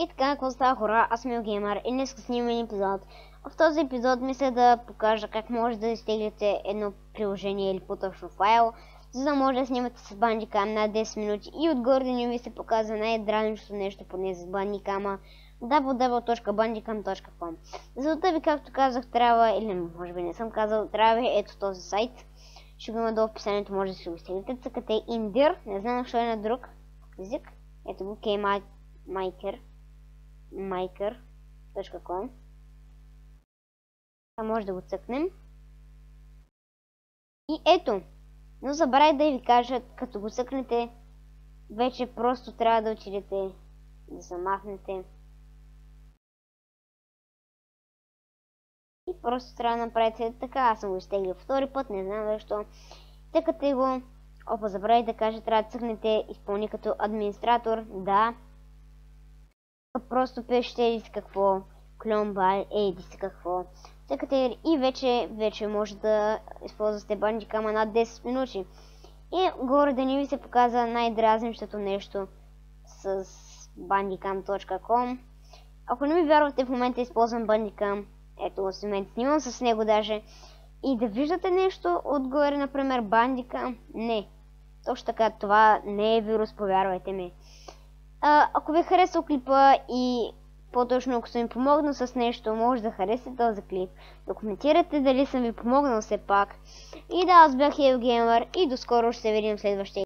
И така, какво става, хора? Аз съм Геймър и днес снимам един епизод. В този епизод мисля да покажа как може да изтеглите едно приложение или по-точно файл, за да може да снимате с Bandicam над 10 минути и отгоре да ни ви се показва най-дразнищото нещо поне с Bandicam www.bandicam.com. За да ви, както казах, трябва, или може би не съм казал, трябва ви ето този сайт. Ще го има долу в описанието, може да си го изтеглите. Цъкате Indir, не знам защо е на друг език. Ето го, Maker.com. Може да го цъкнем. И ето, но забравих да ви кажа, като го цъкнете, вече просто трябва да отидете да замахнете. И просто трябва да направите така. Аз съм го изтеглил втори път, не знам защо. Тъкате го. Опа, забравих да кажа, трябва да цъкнете изпълни като администратор. Да. Просто пишете еди си какво. Клонбай, еди си какво. Тъкате и вече може да използвате Bandicam над 10 минути. И горе да ни ви се показва най-дразнищото нещо с bandicam.com. Ако не ми вярвате, в момента използвам Bandicam. Ето, в момента снимам с него даже. И да виждате нещо отгоре, например, Bandicam. Не. Точно така, това не е вирус, повярвайте ми. Ако ви харесал клипа и по-точно ако съм ви помогнал с нещо, може да харесате този клип, да коментирате дали съм ви помогнал все пак. И да, аз бях Геймър и до скоро ще се видим в следващия.